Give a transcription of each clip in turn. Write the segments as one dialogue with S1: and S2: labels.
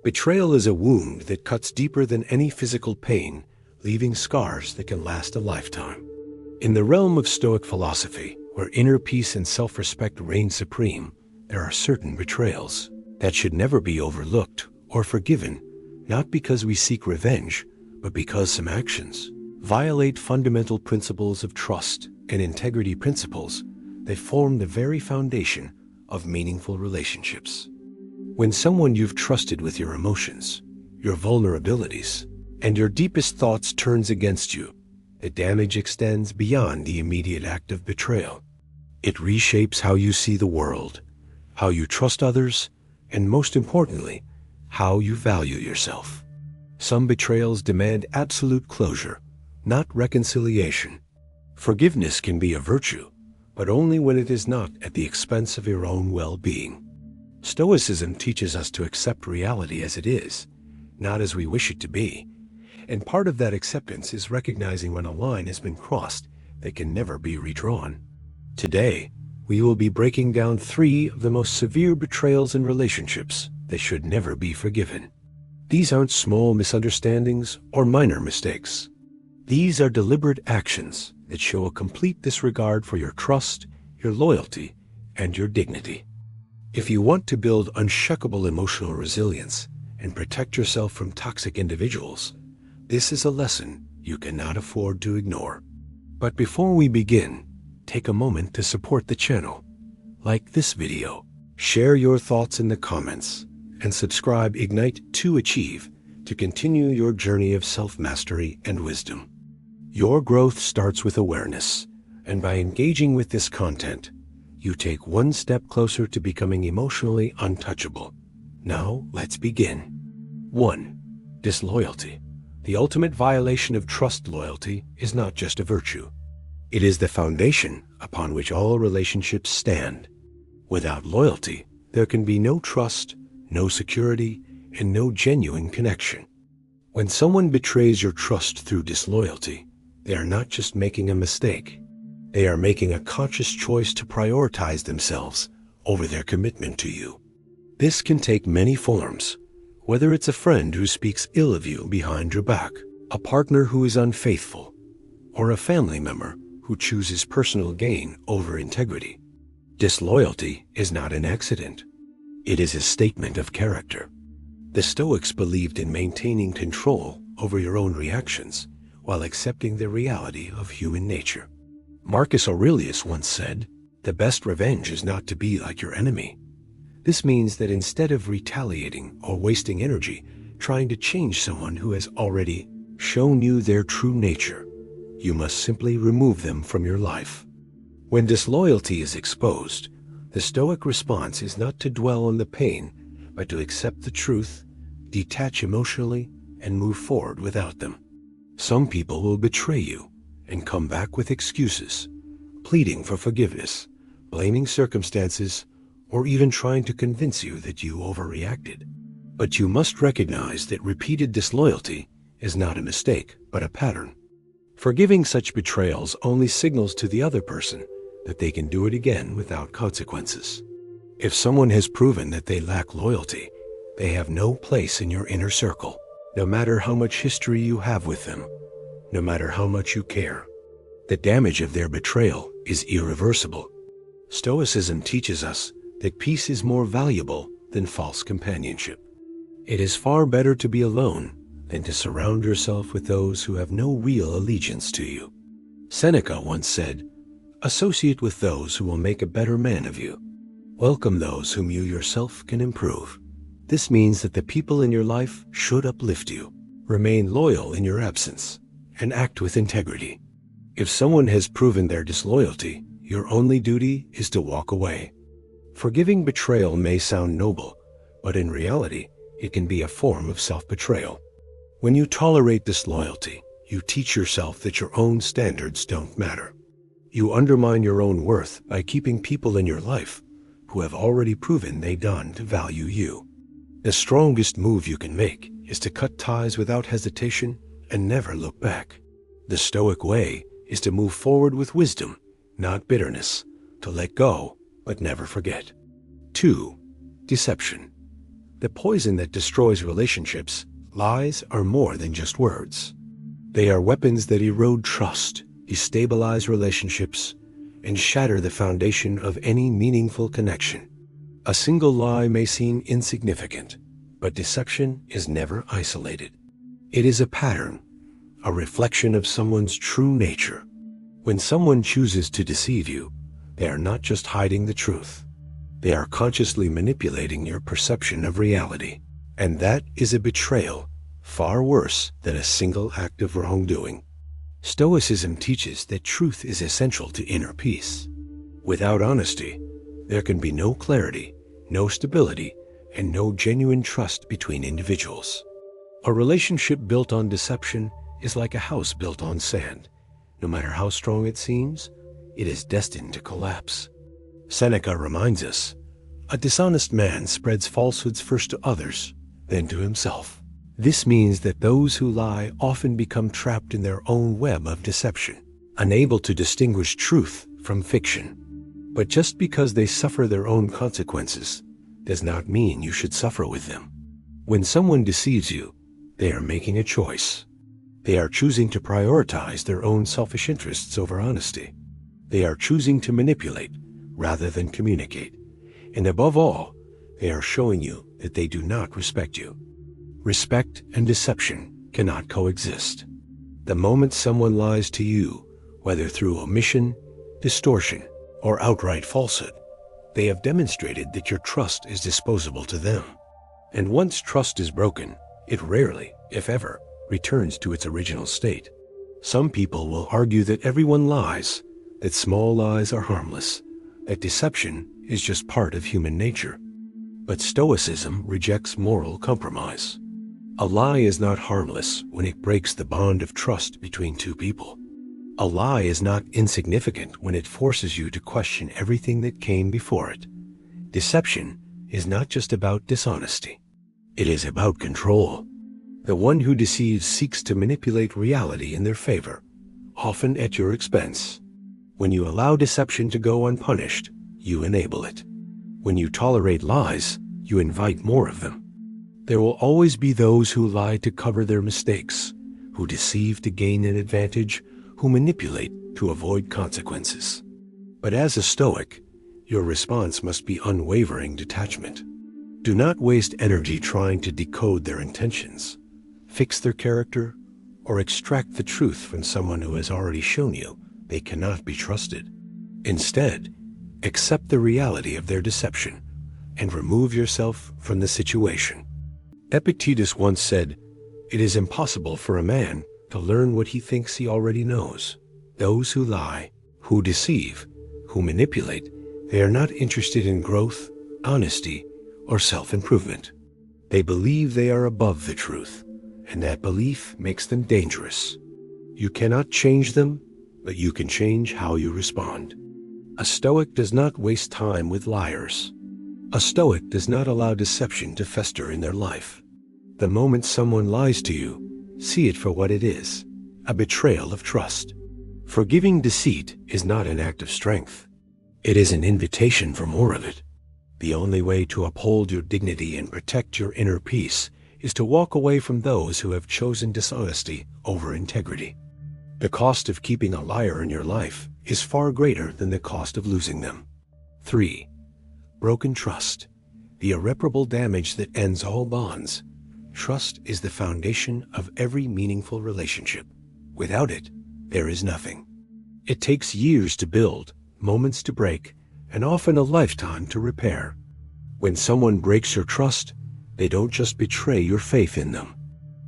S1: Betrayal is a wound that cuts deeper than any physical pain, leaving scars that can last a lifetime. In the realm of Stoic philosophy, where inner peace and self-respect reign supreme, there are certain betrayals that should never be overlooked or forgiven, not because we seek revenge, but because some actions violate fundamental principles of trust and integrity, principles that form the very foundation of meaningful relationships. When someone you've trusted with your emotions, your vulnerabilities, and your deepest thoughts turns against you, the damage extends beyond the immediate act of betrayal. It reshapes how you see the world, how you trust others, and most importantly, how you value yourself. Some betrayals demand absolute closure, not reconciliation. Forgiveness can be a virtue, but only when it is not at the expense of your own well-being. Stoicism teaches us to accept reality as it is, not as we wish it to be. And part of that acceptance is recognizing when a line has been crossed that can never be redrawn. Today, we will be breaking down 3 of the most severe betrayals in relationships that should never be forgiven. These aren't small misunderstandings or minor mistakes. These are deliberate actions that show a complete disregard for your trust, your loyalty, and your dignity. If you want to build unshakable emotional resilience and protect yourself from toxic individuals, this is a lesson you cannot afford to ignore. But before we begin, take a moment to support the channel. Like this video, share your thoughts in the comments, and subscribe Ignite to Achieve to continue your journey of self-mastery and wisdom. Your growth starts with awareness, and by engaging with this content, you take one step closer to becoming emotionally untouchable. Now, let's begin. 1. Disloyalty. The ultimate violation of trust. Loyalty is not just a virtue. It is the foundation upon which all relationships stand. Without loyalty, there can be no trust, no security, and no genuine connection. When someone betrays your trust through disloyalty, they are not just making a mistake. They are making a conscious choice to prioritize themselves over their commitment to you. This can take many forms, whether it's a friend who speaks ill of you behind your back, a partner who is unfaithful, or a family member who chooses personal gain over integrity. Disloyalty is not an accident. It is a statement of character. The Stoics believed in maintaining control over your own reactions while accepting the reality of human nature. Marcus Aurelius once said, "The best revenge is not to be like your enemy." This means that instead of retaliating or wasting energy trying to change someone who has already shown you their true nature, you must simply remove them from your life. When disloyalty is exposed, the Stoic response is not to dwell on the pain, but to accept the truth, detach emotionally, and move forward without them. Some people will betray you and come back with excuses, pleading for forgiveness, blaming circumstances, or even trying to convince you that you overreacted. But you must recognize that repeated disloyalty is not a mistake, but a pattern. Forgiving such betrayals only signals to the other person that they can do it again without consequences. If someone has proven that they lack loyalty, they have no place in your inner circle, no matter how much history you have with them, no matter how much you care. The damage of their betrayal is irreversible. Stoicism teaches us that peace is more valuable than false companionship. It is far better to be alone than to surround yourself with those who have no real allegiance to you. Seneca once said, "Associate with those who will make a better man of you. Welcome those whom you yourself can improve." This means that the people in your life should uplift you, remain loyal in your absence, and act with integrity. If someone has proven their disloyalty, your only duty is to walk away. Forgiving betrayal may sound noble, but in reality, it can be a form of self-betrayal. When you tolerate disloyalty, you teach yourself that your own standards don't matter. You undermine your own worth by keeping people in your life who have already proven they don't value you. The strongest move you can make is to cut ties without hesitation and never look back. The Stoic way is to move forward with wisdom, not bitterness, to let go, but never forget. 2. Deception. The poison that destroys relationships, lies, are more than just words. They are weapons that erode trust, destabilize relationships, and shatter the foundation of any meaningful connection. A single lie may seem insignificant, but deception is never isolated. It is a pattern, a reflection of someone's true nature. When someone chooses to deceive you, they are not just hiding the truth. They are consciously manipulating your perception of reality. And that is a betrayal, far worse than a single act of wrongdoing. Stoicism teaches that truth is essential to inner peace. Without honesty, there can be no clarity, no stability, and no genuine trust between individuals. A relationship built on deception is like a house built on sand. No matter how strong it seems, it is destined to collapse. Seneca reminds us, a dishonest man spreads falsehoods first to others, then to himself. This means that those who lie often become trapped in their own web of deception, unable to distinguish truth from fiction. But just because they suffer their own consequences does not mean you should suffer with them. When someone deceives you, they are making a choice. They are choosing to prioritize their own selfish interests over honesty. They are choosing to manipulate rather than communicate. And above all, they are showing you that they do not respect you. Respect and deception cannot coexist. The moment someone lies to you, whether through omission, distortion, or outright falsehood, they have demonstrated that your trust is disposable to them. And once trust is broken, it rarely, if ever, returns to its original state. Some people will argue that everyone lies, that small lies are harmless, that deception is just part of human nature. But Stoicism rejects moral compromise. A lie is not harmless when it breaks the bond of trust between two people. A lie is not insignificant when it forces you to question everything that came before it. Deception is not just about dishonesty. It is about control. The one who deceives seeks to manipulate reality in their favor, often at your expense. When you allow deception to go unpunished, you enable it. When you tolerate lies, you invite more of them. There will always be those who lie to cover their mistakes, who deceive to gain an advantage, who manipulate to avoid consequences. But as a Stoic, your response must be unwavering detachment. Do not waste energy trying to decode their intentions, fix their character, or extract the truth from someone who has already shown you they cannot be trusted. Instead, accept the reality of their deception and remove yourself from the situation. Epictetus once said, "It is impossible for a man to learn what he thinks he already knows." Those who lie, who deceive, who manipulate, they are not interested in growth, honesty, or self-improvement. They believe they are above the truth, and that belief makes them dangerous. You cannot change them, but you can change how you respond. A Stoic does not waste time with liars. A Stoic does not allow deception to fester in their life. The moment someone lies to you, see it for what it is, a betrayal of trust. Forgiving deceit is not an act of strength. It is an invitation for more of it. The only way to uphold your dignity and protect your inner peace is to walk away from those who have chosen dishonesty over integrity. The cost of keeping a liar in your life is far greater than the cost of losing them. 3. Broken trust, the irreparable damage that ends all bonds. Trust is the foundation of every meaningful relationship. Without it, there is nothing. It takes years to build, moments to break, and often a lifetime to repair. When someone breaks your trust, they don't just betray your faith in them.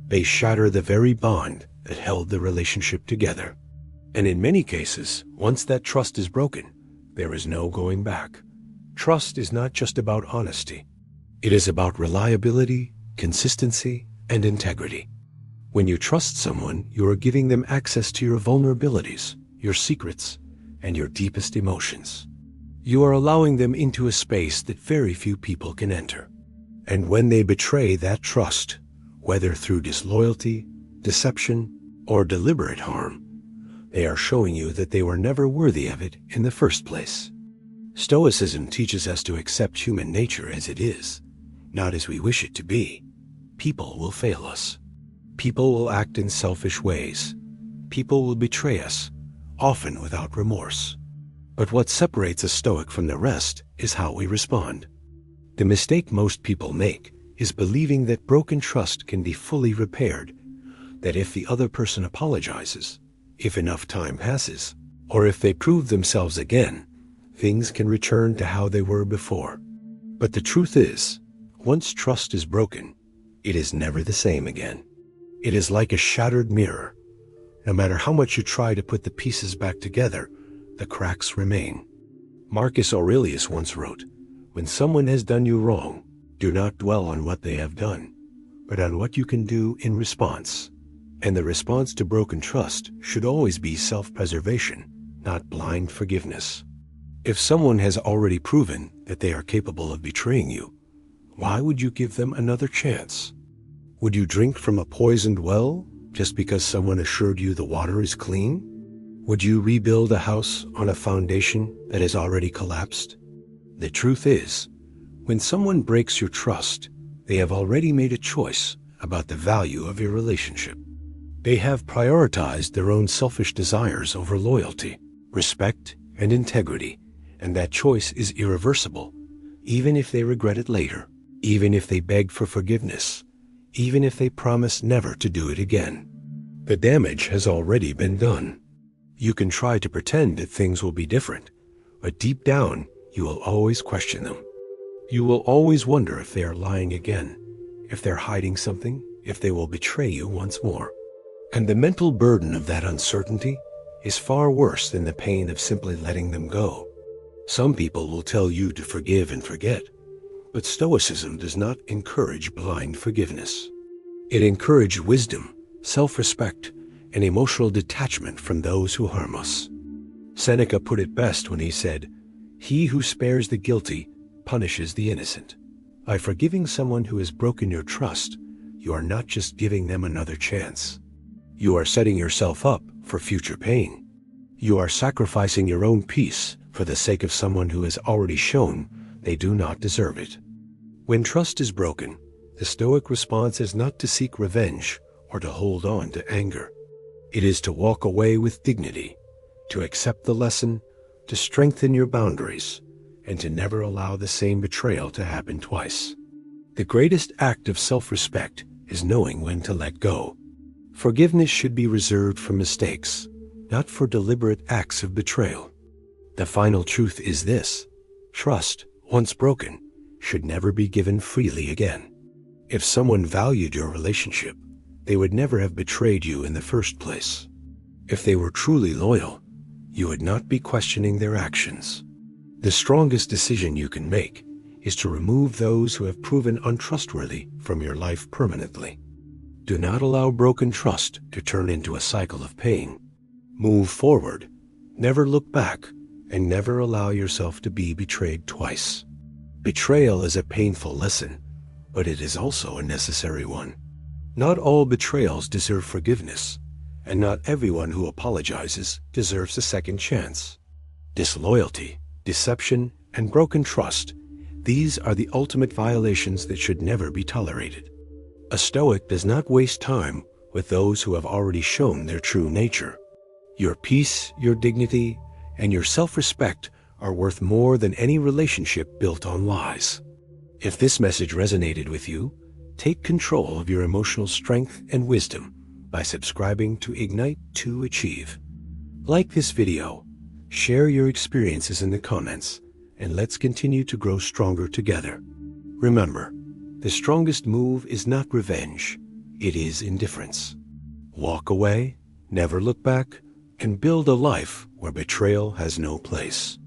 S1: They shatter the very bond that held the relationship together. And in many cases, once that trust is broken, there is no going back. Trust is not just about honesty. It is about reliability, consistency, and integrity. When you trust someone, you are giving them access to your vulnerabilities, your secrets, and your deepest emotions. You are allowing them into a space that very few people can enter. And when they betray that trust, whether through disloyalty, deception, or deliberate harm, they are showing you that they were never worthy of it in the first place. Stoicism teaches us to accept human nature as it is. not as we wish it to be. People will fail us. People will act in selfish ways. People will betray us, often without remorse. But what separates a Stoic from the rest is how we respond. The mistake most people make is believing that broken trust can be fully repaired, that if the other person apologizes, if enough time passes, or if they prove themselves again, things can return to how they were before. But the truth is, once trust is broken, it is never the same again. It is like a shattered mirror. No matter how much you try to put the pieces back together, the cracks remain. Marcus Aurelius once wrote, "When someone has done you wrong, do not dwell on what they have done, but on what you can do in response." And the response to broken trust should always be self-preservation, not blind forgiveness. If someone has already proven that they are capable of betraying you, why would you give them another chance? Would you drink from a poisoned well just because someone assured you the water is clean? Would you rebuild a house on a foundation that has already collapsed? The truth is, when someone breaks your trust, they have already made a choice about the value of your relationship. They have prioritized their own selfish desires over loyalty, respect, and integrity, and that choice is irreversible, even if they regret it later, even if they beg for forgiveness, even if they promise never to do it again. The damage has already been done. You can try to pretend that things will be different, but deep down, you will always question them. You will always wonder if they are lying again, if they're hiding something, if they will betray you once more. And the mental burden of that uncertainty is far worse than the pain of simply letting them go. Some people will tell you to forgive and forget, but Stoicism does not encourage blind forgiveness. It encourages wisdom, self-respect, and emotional detachment from those who harm us. Seneca put it best when he said, "He who spares the guilty punishes the innocent." By forgiving someone who has broken your trust, you are not just giving them another chance. You are setting yourself up for future pain. You are sacrificing your own peace for the sake of someone who has already shown they do not deserve it. When trust is broken, the Stoic response is not to seek revenge or to hold on to anger. It is to walk away with dignity, to accept the lesson, to strengthen your boundaries, and to never allow the same betrayal to happen twice. The greatest act of self-respect is knowing when to let go. Forgiveness should be reserved for mistakes, not for deliberate acts of betrayal. The final truth is this: trust, once broken, should never be given freely again. If someone valued your relationship, they would never have betrayed you in the first place. If they were truly loyal, you would not be questioning their actions. The strongest decision you can make is to remove those who have proven untrustworthy from your life permanently. Do not allow broken trust to turn into a cycle of pain. Move forward, never look back, and never allow yourself to be betrayed twice. Betrayal is a painful lesson, but it is also a necessary one. Not all betrayals deserve forgiveness, and not everyone who apologizes deserves a second chance. Disloyalty, deception, and broken trust, these are the ultimate violations that should never be tolerated. A Stoic does not waste time with those who have already shown their true nature. Your peace, your dignity, and your self-respect are worth more than any relationship built on lies. If this message resonated with you, take control of your emotional strength and wisdom by subscribing to Ignite to Achieve. Like this video, share your experiences in the comments, and let's continue to grow stronger together. Remember, the strongest move is not revenge, it is indifference. Walk away, never look back, and build a life where betrayal has no place.